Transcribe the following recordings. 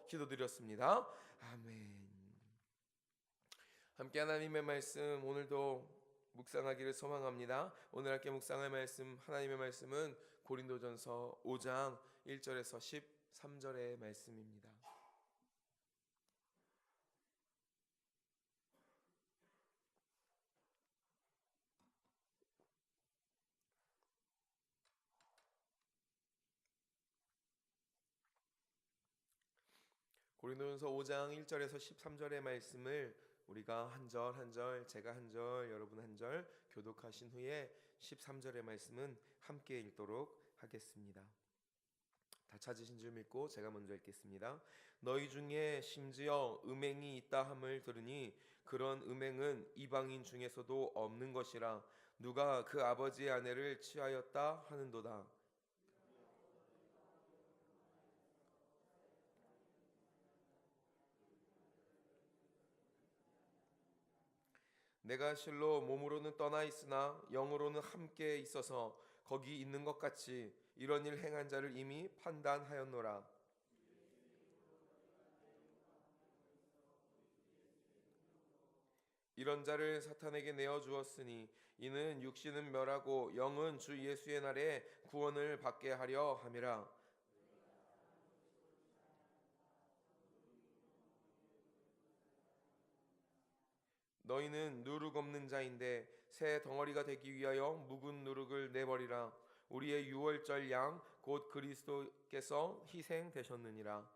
기도드렸습니다. 아멘. 함께 하나님의 말씀 오늘도 묵상하기를 소망합니다. 오늘 함께 묵상할 말씀, 하나님의 말씀은 고린도전서 5장 1절에서 13절의 말씀입니다. 고린도전서 5장 1절에서 13절의 말씀을 우리가 한 절 한 절, 제가 한 절, 여러분 한 절 교독하신 후에 13절의 말씀은 함께 읽도록 하겠습니다. 다 찾으신 줄 믿고 제가 먼저 읽겠습니다. 너희 중에 심지어 음행이 있다 함을 들으니 그런 음행은 이방인 중에서도 없는 것이라 누가 그 아버지의 아내를 취하였다 하는도다. 내가 실로 몸으로는 떠나 있으나 영으로는 함께 있어서 거기 있는 것 같이 이런 일 행한 자를 이미 판단하였노라. 이런 자를 사탄에게 내어 주었으니 이는 육신은 멸하고 영은 주 예수의 날에 구원을 받게 하려 함이라. 너희는 누룩 없는 자인데 새 덩어리가 되기 위하여 묵은 누룩을 내버리라. 우리의 유월절 양 곧 그리스도께서 희생되셨느니라.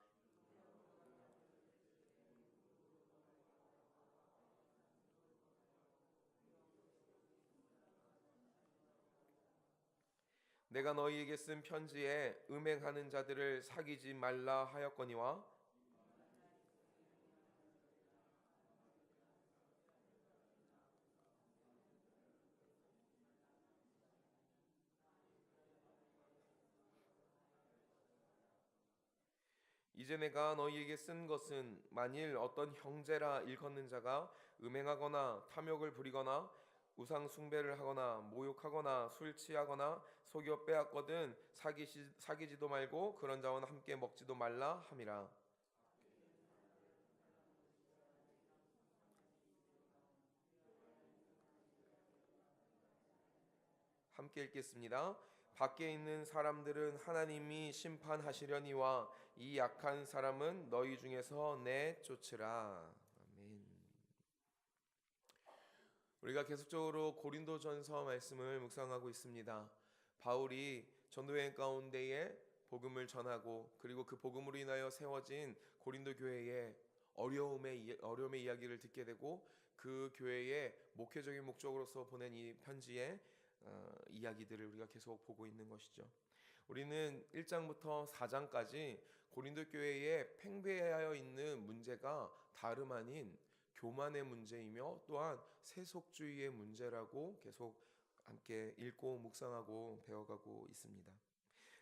내가 너희에게 쓴 편지에 음행하는 자들을 사귀지 말라 하였거니와 이제 내가 너희에게 쓴 것은 만일 어떤 형제라 일컫는 자가 음행하거나 탐욕을 부리거나 우상 숭배를 하거나 모욕하거나 술 취하거나 속여 빼앗거든 사귀지도 말고 그런 자와 함께 먹지도 말라 함이라. 함께 읽겠습니다. 밖에 있는 사람들은 하나님이 심판하시려니와 이 약한 사람은 너희 중에서 내쫓으라. 아멘. 우리가 계속적으로 고린도전서 말씀을 묵상하고 있습니다. 바울이 전도여행 가운데에 복음을 전하고 그리고 그 복음으로 인하여 세워진 고린도 교회의 어려움의 이야기를 듣게 되고 그 교회의 목회적인 목적으로서 보낸 이 편지의 이야기들을 우리가 계속 보고 있는 것이죠. 우리는 1장부터 4장까지 고린도 교회에 팽배하여 있는 문제가 다름 아닌 교만의 문제이며 또한 세속주의의 문제라고 계속 함께 읽고 묵상하고 배워가고 있습니다.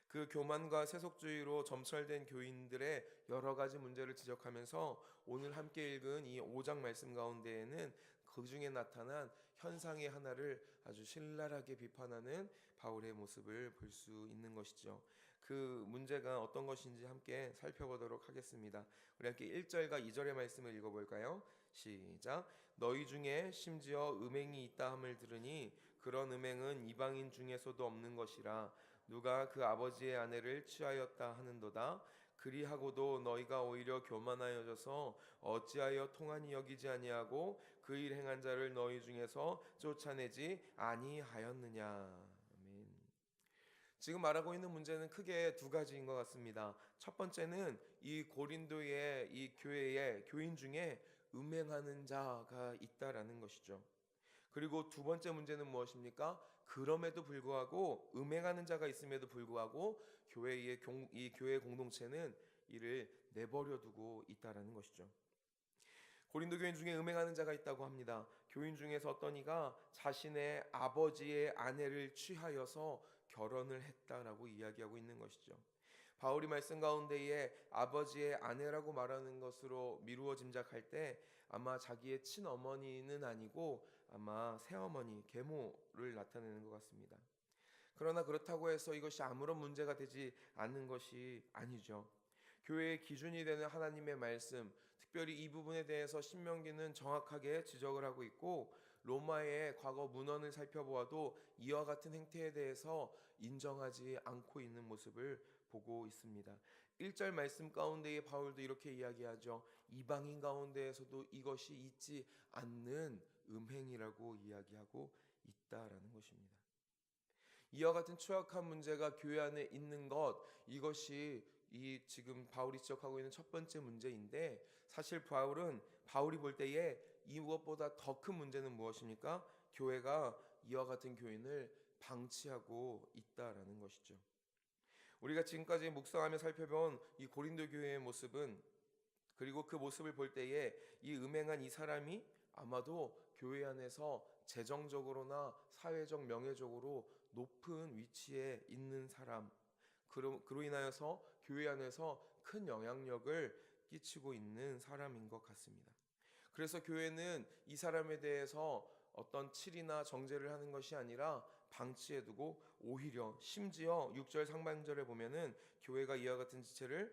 그 교만과 세속주의로 점철된 교인들의 여러 가지 문제를 지적하면서 오늘 함께 읽은 이 5장 말씀 가운데에는 그 중에 나타난 현상의 하나를 아주 신랄하게 비판하는 바울의 모습을 볼 수 있는 것이죠. 그 문제가 어떤 것인지 함께 살펴보도록 하겠습니다. 우리 함께 1절과 2절의 말씀을 읽어볼까요? 시작. 너희 중에 심지어 음행이 있다 함을 들으니 그런 음행은 이방인 중에서도 없는 것이라 누가 그 아버지의 아내를 취하였다 하는도다. 그리하고도 너희가 오히려 교만하여져서 어찌하여 통한이 여기지 아니하고 그 일 행한 자를 너희 중에서 쫓아내지 아니하였느냐. 아멘. 지금 말하고 있는 문제는 크게 두 가지인 것 같습니다. 첫 번째는 이 고린도의 이 교회의 교인 중에 음행하는 자가 있다라는 것이죠. 그리고 두 번째 문제는 무엇입니까? 그럼에도 불구하고 음행하는 자가 있음에도 불구하고 이 교회 공동체는 이를 내버려 두고 있다라는 것이죠. 고린도 교인 중에 음행하는 자가 있다고 합니다. 교인 중에서 어떤 이가 자신의 아버지의 아내를 취하여서 결혼을 했다라고 이야기하고 있는 것이죠. 바울이 말씀 가운데에 아버지의 아내라고 말하는 것으로 미루어 짐작할 때 아마 자기의 친어머니는 아니고 아마 새어머니, 계모를 나타내는 것 같습니다. 그러나 그렇다고 해서 이것이 아무런 문제가 되지 않는 것이 아니죠. 교회의 기준이 되는 하나님의 말씀, 특별히 이 부분에 대해서 신명기는 정확하게 지적을 하고 있고, 로마의 과거 문헌을 살펴보아도 이와 같은 행태에 대해서 인정하지 않고 있는 모습을 보고 있습니다. 1절 말씀 가운데에 바울도 이렇게 이야기하죠. 이방인 가운데에서도 이것이 있지 않는 음행이라고 이야기하고 있다라는 것입니다. 이와 같은 추악한 문제가 교회 안에 있는 것, 이것이 이 지금 바울이 지적하고 있는 첫 번째 문제인데, 사실 바울이 볼 때에 이 무엇보다 더 큰 문제는 무엇입니까? 교회가 이와 같은 교인을 방치하고 있다라는 것이죠. 우리가 지금까지 묵상하며 살펴본 이 고린도 교회의 모습은, 그리고 그 모습을 볼 때에 이 음행한 이 사람이 아마도 교회 안에서 재정적으로나 사회적 명예적으로 높은 위치에 있는 사람, 그로 인하여서 교회 안에서 큰 영향력을 끼치고 있는 사람인 것 같습니다. 그래서 교회는 이 사람에 대해서 어떤 칠이나 정죄를 하는 것이 아니라 방치해두고, 오히려 심지어 6절 상반절에 보면은 교회가 이와 같은 지체가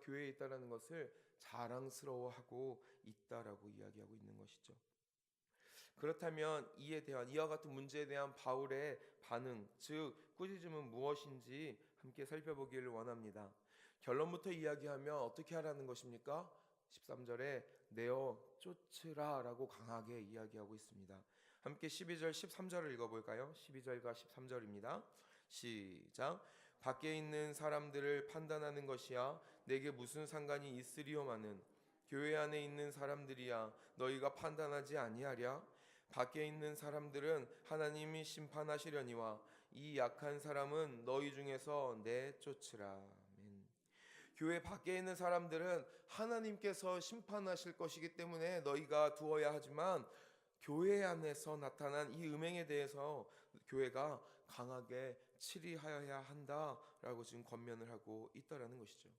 교회에 있다라는 것을 자랑스러워하고 있다라고 이야기하고 있는 것이죠. 그렇다면 이와 같은 문제에 대한 바울의 반응, 즉 꾸짖음은 무엇인지 함께 살펴보기를 원합니다. 결론부터 이야기하면 어떻게 하라는 것입니까? 13절에 내어 쫓으라라고 강하게 이야기하고 있습니다. 함께 12절 13절을 읽어볼까요? 12절과 13절입니다. 시작. 밖에 있는 사람들을 판단하는 것이야 내게 무슨 상관이 있으리요마는 교회 안에 있는 사람들이야 너희가 판단하지 아니하랴? 밖에 있는 사람들은 하나님이 심판하시려니와 이 약한 사람은 너희 중에서 내쫓으라. 아멘. 교회 밖에 있는 사람들은 하나님께서 심판하실 것이기 때문에 너희가 두어야 하지만, 교회 안에서 나타난 이 음행에 대해서 교회가 강하게 치리하여야 한다라고 지금 권면을 하고 있다라는 것이죠.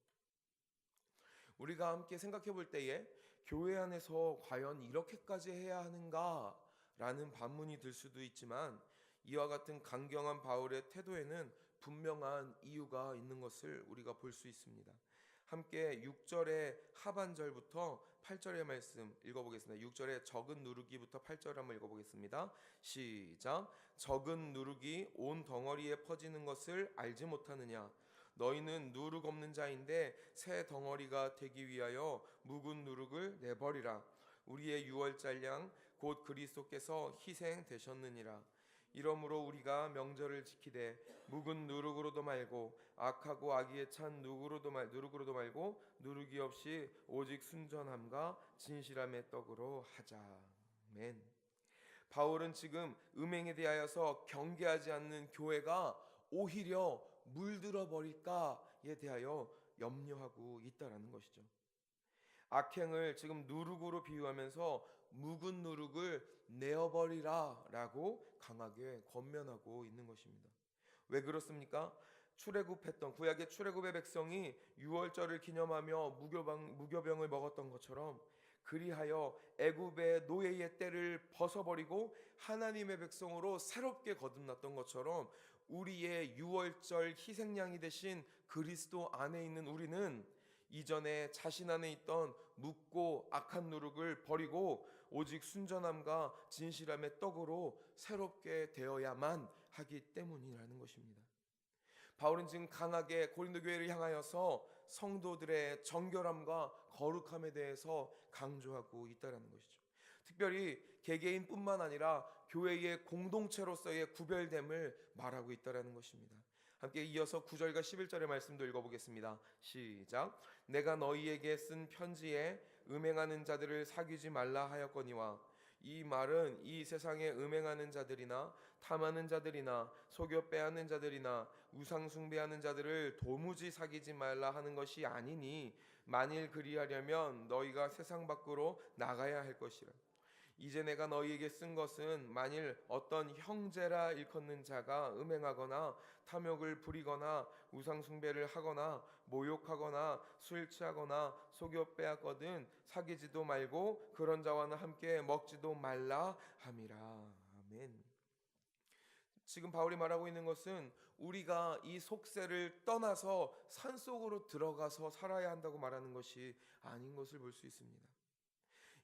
우리가 함께 생각해 볼 때에 교회 안에서 과연 이렇게까지 해야 하는가 라는 반문이 들 수도 있지만, 이와 같은 강경한 바울의 태도에는 분명한 이유가 있는 것을 우리가 볼 수 있습니다. 함께 6절의 하반절부터 8절의 말씀 읽어보겠습니다. 6절의 적은 누룩이부터 8절 한번 읽어보겠습니다. 시작. 적은 누룩이 온 덩어리에 퍼지는 것을 알지 못하느냐? 너희는 누룩 없는 자인데 새 덩어리가 되기 위하여 묵은 누룩을 내버리라. 우리의 유월절 양 곧 그리스도께서 희생되셨느니라. 이러므로 우리가 명절을 지키되 묵은 누룩으로도 말고 악하고 악의에 찬 누룩으로도 말고 누룩이 없이 오직 순전함과 진실함의 떡으로 하자. 아멘. 바울은 지금 음행에 대하여서 경계하지 않는 교회가 오히려 물들어 버릴까에 대하여 염려하고 있다라는 것이죠. 악행을 지금 누룩으로 비유하면서 묵은 누룩을 내어버리라 라고 강하게 권면하고 있는 것입니다. 왜 그렇습니까? 구약의 출애굽의 백성이 유월절을 기념하며 무교병을 먹었던 것처럼, 그리하여 애굽의 노예의 때를 벗어버리고 하나님의 백성으로 새롭게 거듭났던 것처럼, 우리의 유월절 희생양이 되신 그리스도 안에 있는 우리는 이전에 자신 안에 있던 묻고 악한 누룩을 버리고 오직 순전함과 진실함의 떡으로 새롭게 되어야만 하기 때문이라는 것입니다. 바울은 지금 강하게 고린도 교회를 향하여서 성도들의 정결함과 거룩함에 대해서 강조하고 있다는 것이죠. 특별히 개개인뿐만 아니라 교회의 공동체로서의 구별됨을 말하고 있다는 것입니다. 함께 이어서 9절과 11절의 말씀도 읽어보겠습니다. 시작. 내가 너희에게 쓴 편지에 음행하는 자들을 사귀지 말라 하였거니와, 이 말은 이 세상에 음행하는 자들이나 탐하는 자들이나 속여 빼앗는 자들이나 우상 숭배하는 자들을 도무지 사귀지 말라 하는 것이 아니니, 만일 그리하려면 너희가 세상 밖으로 나가야 할 것이라. 이제 내가 너희에게 쓴 것은 만일 어떤 형제라 일컫는 자가 음행하거나 탐욕을 부리거나 우상 숭배를 하거나 모욕하거나 술 취하거나 속여 빼앗거든 사귀지도 말고 그런 자와는 함께 먹지도 말라 함이라. 아멘. 지금 바울이 말하고 있는 것은 우리가 이 속세를 떠나서 산속으로 들어가서 살아야 한다고 말하는 것이 아닌 것을 볼 수 있습니다.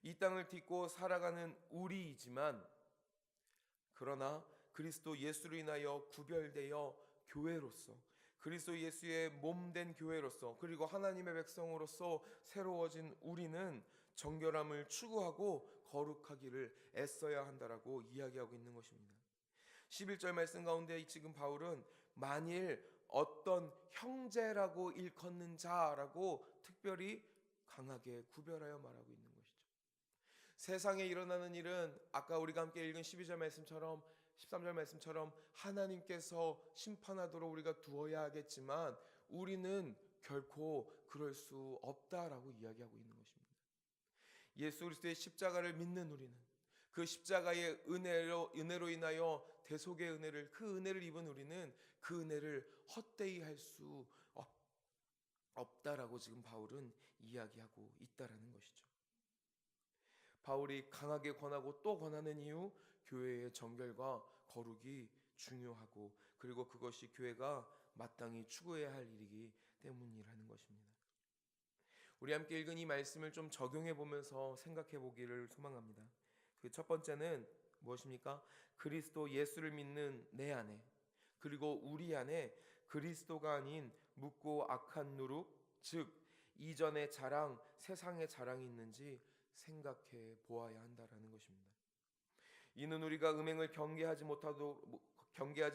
이 땅을 딛고 살아가는 우리이지만, 그러나 그리스도 예수로 인하여 구별되어 교회로서, 그리스도 예수의 몸된 교회로서, 그리고 하나님의 백성으로서 새로워진 우리는 정결함을 추구하고 거룩하기를 애써야 한다라고 이야기하고 있는 것입니다. 11절 말씀 가운데 지금 바울은 만일 어떤 형제라고 일컫는 자라고 특별히 강하게 구별하여 말하고 있는 것이죠. 세상에 일어나는 일은 아까 우리가 함께 읽은 12절 말씀처럼, 13절 말씀처럼 하나님께서 심판하도록 우리가 두어야 하겠지만 우리는 결코 그럴 수 없다라고 이야기하고 있는 것입니다. 예수 그리스도의 십자가를 믿는 우리는, 그 십자가의 은혜로 인하여 대속의 은혜를, 그 은혜를 입은 우리는 그 은혜를 헛되이 할 수 없다라고 지금 바울은 이야기하고 있다라는 것이죠. 바울이 강하게 권하고 또 권하는 이유, 교회의 정결과 거룩이 중요하고, 그리고 그것이 교회가 마땅히 추구해야 할 일이기 때문이라는 것입니다. 우리 함께 읽은 이 말씀을 좀 적용해 보면서 생각해 보기를 소망합니다. 그 첫 번째는 무엇입니까? 그리스도 예수를 믿는 내 안에, 그리고 우리 안에 그리스도가 아닌 묻고 악한 누룩, 즉 이전의 자랑, 세상의 자랑이 있는지 생각해 보아야 한다라는 것입니다. 이는 우리가 음행을 경계하지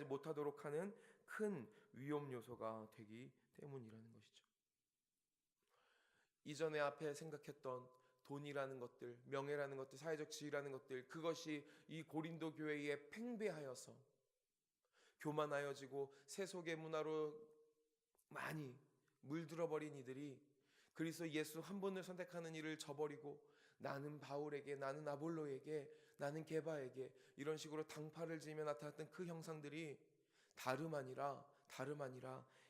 못하도록 하는 큰 위험 요소가 되기 때문이라는 것이죠. 이전에 앞에 생각했던 돈이라는 것들, 명예라는 것들, 사회적 지위라는 것들, 그것이 이 고린도 교회에 팽배하여서 교만하여지고 세속의 문화로 많이 물들어버린 이들이 그리스도 예수 한 분을 선택하는 일을 저버리고 나는 바울에게, 나는 아볼로에게, 나는 게바에게 이런 식으로 당파를 지으며 나타났던 그 형상들이 다름 아니라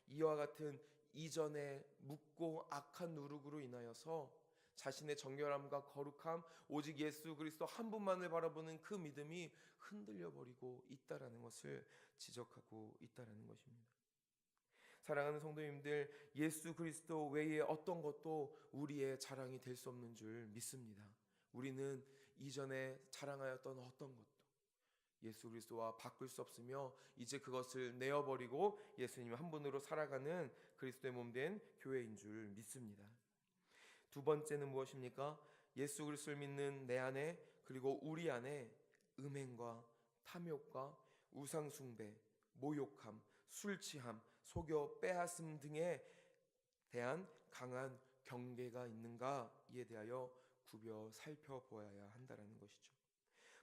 이와 같은 이전의 묻고 악한 누룩으로 인하여서 자신의 정결함과 거룩함, 오직 예수 그리스도 한 분만을 바라보는 그 믿음이 흔들려 버리고 있다라는 것을 지적하고 있다라는 것입니다. 사랑하는 성도님들, 예수 그리스도 외에 어떤 것도 우리의 자랑이 될 수 없는 줄 믿습니다. 우리는 이전에 자랑하였던 어떤 것도 예수 그리스도와 바꿀 수 없으며 이제 그것을 내어버리고 예수님 한 분으로 살아가는 그리스도의 몸된 교회인 줄 믿습니다. 두 번째는 무엇입니까? 예수 그리스도를 믿는 내 안에, 그리고 우리 안에 음행과 탐욕과 우상숭배, 모욕함, 술취함, 속여 빼앗음 등에 대한 강한 경계가 있는가에 대하여 구별 살펴보아야 한다는 것이죠.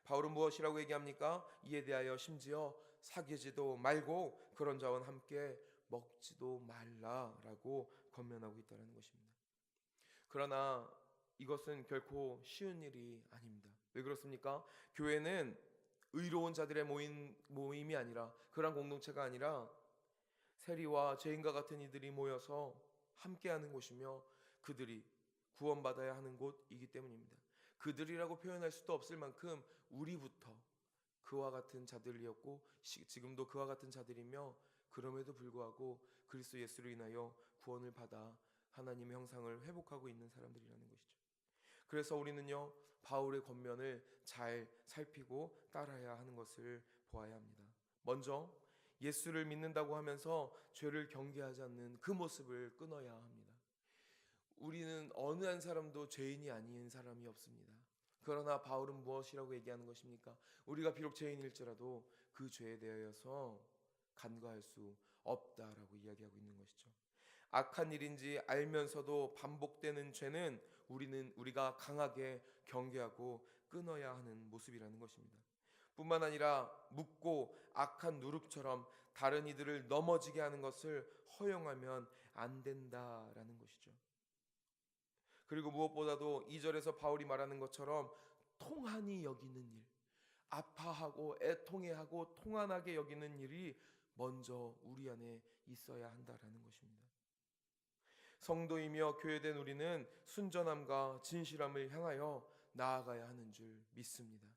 바울은 무엇이라고 얘기합니까? 이에 대하여 심지어 사귀지도 말고 그런 자와 함께 먹지도 말라라고 권면하고 있다는 것입니다. 그러나 이것은 결코 쉬운 일이 아닙니다. 왜 그렇습니까? 교회는 의로운 자들의 모임이 아니라, 그런 공동체가 아니라 세리와 죄인과 같은 이들이 모여서 함께하는 곳이며 그들이 구원받아야 하는 곳이기 때문입니다. 그들이라고 표현할 수도 없을 만큼 우리부터 그와 같은 자들이었고 지금도 그와 같은 자들이며, 그럼에도 불구하고 그리스도 예수로 인하여 구원을 받아 하나님의 형상을 회복하고 있는 사람들이라는 것이죠. 그래서 우리는요, 바울의 권면을 잘 살피고 따라야 하는 것을 보아야 합니다. 먼저 예수를 믿는다고 하면서 죄를 경계하지 않는 그 모습을 끊어야 합니다. 우리는 어느 한 사람도 죄인이 아닌 사람이 없습니다. 그러나 바울은 무엇이라고 얘기하는 것입니까? 우리가 비록 죄인일지라도 그 죄에 대하여서 간과할 수 없다라고 이야기하고 있는 것이죠. 악한 일인지 알면서도 반복되는 죄는 우리가 강하게 경계하고 끊어야 하는 모습이라는 것입니다. 뿐만 아니라 묻고 악한 누룩처럼 다른 이들을 넘어지게 하는 것을 허용하면 안 된다라는 것이죠. 그리고 무엇보다도 2절에서 바울이 말하는 것처럼 통한이 여기는 일, 아파하고 애통해하고 통한하게 여기는 일이 먼저 우리 안에 있어야 한다라는 것입니다. 성도이며 교회된 우리는 순전함과 진실함을 향하여 나아가야 하는 줄 믿습니다.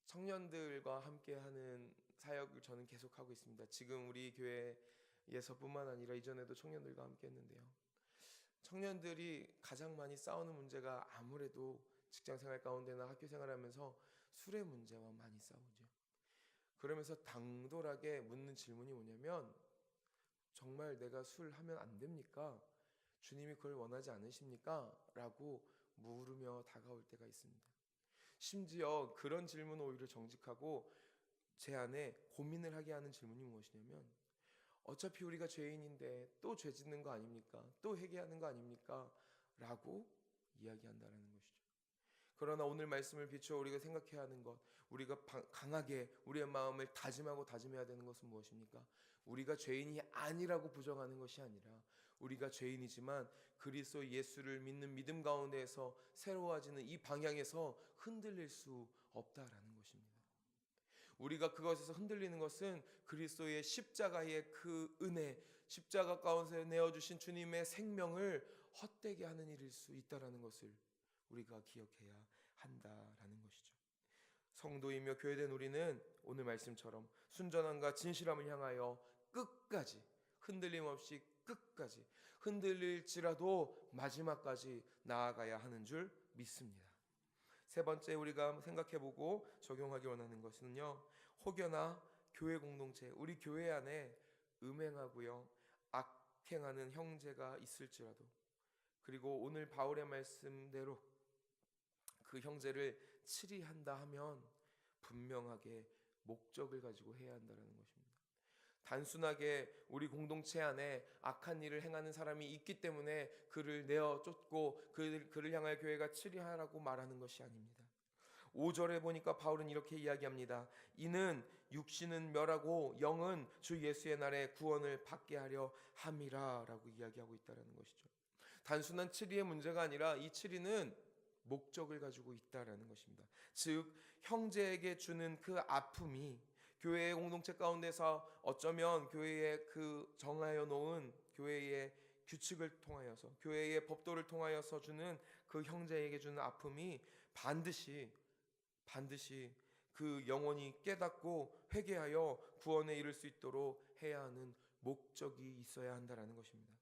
청년들과 함께하는 사역을 저는 계속하고 있습니다. 지금 우리 교회에서뿐만 아니라 이전에도 청년들과 함께했는데요. 청년들이 가장 많이 싸우는 문제가 아무래도 직장생활 가운데나 학교생활하면서 술의 문제와 많이 싸우죠. 그러면서 당돌하게 묻는 질문이 뭐냐면, 정말 내가 술 하면 안 됩니까? 주님이 그걸 원하지 않으십니까? 라고 물으며 다가올 때가 있습니다. 심지어 그런 질문은 오히려 정직하고 제 안에 고민을 하게 하는 질문이 무엇이냐면, 어차피 우리가 죄인인데 또 죄 짓는 거 아닙니까? 또 회개하는 거 아닙니까? 라고 이야기한다는 것이죠. 그러나 오늘 말씀을 비추어 우리가 생각해야 하는 것, 우리가 강하게 우리의 마음을 다짐하고 다짐해야 되는 것은 무엇입니까? 우리가 죄인이 아니라고 부정하는 것이 아니라, 우리가 죄인이지만 그리스도 예수를 믿는 믿음 가운데에서 새로워지는 이 방향에서 흔들릴 수 없다라는 것입니다. 우리가 그것에서 흔들리는 것은 그리스도의 십자가의 그 은혜, 십자가 가운데 내어주신 주님의 생명을 헛되게 하는 일일 수 있다라는 것을 우리가 기억해야 한다라는 것이죠. 성도이며 교회된 우리는 오늘 말씀처럼 순전함과 진실함을 향하여 끝까지, 흔들림 없이 끝까지, 흔들릴지라도 마지막까지 나아가야 하는 줄 믿습니다. 세 번째 우리가 생각해보고 적용하기 원하는 것은요, 혹여나 교회 공동체, 우리 교회 안에 음행하고요 악행하는 형제가 있을지라도, 그리고 오늘 바울의 말씀대로 그 형제를 치리한다 하면 분명하게 목적을 가지고 해야 한다는 것입니다. 단순하게 우리 공동체 안에 악한 일을 행하는 사람이 있기 때문에 그를 내어 쫓고 그를 향하여 교회가 치리하라고 말하는 것이 아닙니다. 5절에 보니까 바울은 이렇게 이야기합니다. 이는 육신은 멸하고 영은 주 예수의 날에 구원을 받게 하려 함이라 라고 이야기하고 있다는 것이죠. 단순한 치리의 문제가 아니라 이 치리는 목적을 가지고 있다라는 것입니다. 즉 형제에게 주는 그 아픔이 교회의 공동체 가운데서 어쩌면 교회의 그 정하여 놓은 교회의 규칙을 통하여서, 교회의 법도를 통하여서 주는 그 형제에게 주는 아픔이 반드시 그 영혼이 깨닫고 회개하여 구원에 이를 수 있도록 해야 하는 목적이 있어야 한다라는 것입니다.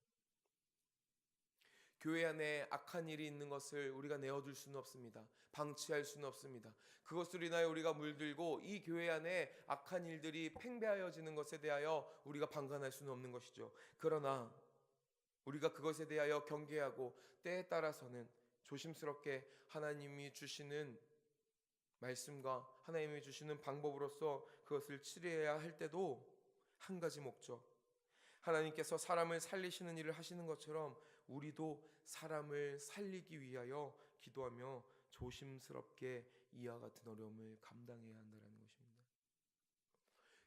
교회 안에 악한 일이 있는 것을 우리가 내어둘 수는 없습니다. 방치할 수는 없습니다. 그것으로 인하여 우리가 물들고 이 교회 안에 악한 일들이 팽배하여지는 것에 대하여 우리가 방관할 수는 없는 것이죠. 그러나 우리가 그것에 대하여 경계하고 때에 따라서는 조심스럽게 하나님이 주시는 말씀과 하나님이 주시는 방법으로서 그것을 치료해야 할 때도 한 가지 목적, 하나님께서 사람을 살리시는 일을 하시는 것처럼 우리도 사람을 살리기 위하여 기도하며 조심스럽게 이와 같은 어려움을 감당해야 한다는 것입니다.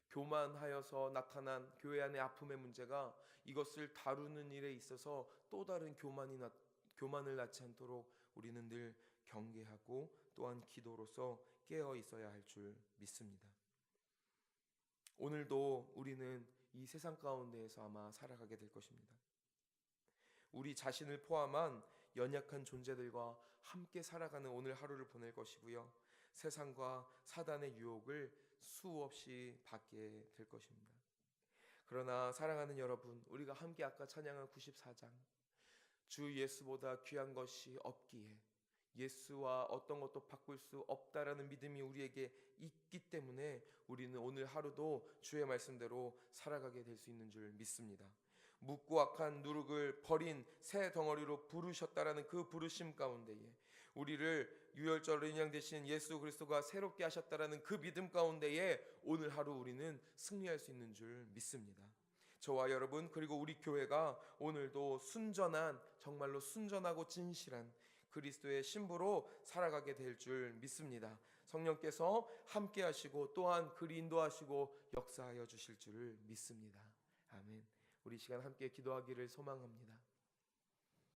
교만하여서 나타난 교회 안의 아픔의 문제가 이것을 다루는 일에 있어서 또 다른 교만을 낳지 않도록 우리는 늘 경계하고 또한 기도로서 깨어 있어야 할 줄 믿습니다. 오늘도 우리는 이 세상 가운데에서 아마 살아가게 될 것입니다. 우리 자신을 포함한 연약한 존재들과 함께 살아가는 오늘 하루를 보낼 것이고요, 세상과 사단의 유혹을 수없이 받게 될 것입니다. 그러나 사랑하는 여러분, 우리가 함께 아까 찬양한 94장, 주 예수보다 귀한 것이 없기에 예수와 어떤 것도 바꿀 수 없다라는 믿음이 우리에게 있기 때문에 우리는 오늘 하루도 주의 말씀대로 살아가게 될 수 있는 줄 믿습니다. 묻고 악한 누룩을 버린 새 덩어리로 부르셨다라는 그 부르심 가운데에 우리를 유월절로 인양되신 예수 그리스도가 새롭게 하셨다라는 그 믿음 가운데에 오늘 하루 우리는 승리할 수 있는 줄 믿습니다. 저와 여러분, 그리고 우리 교회가 오늘도 순전한, 정말로 순전하고 진실한 그리스도의 신부로 살아가게 될 줄 믿습니다. 성령께서 함께 하시고 또한 그리 인도하시고 역사하여 주실 줄을 믿습니다. 아멘. 우리 시간 함께 기도하기를 소망합니다.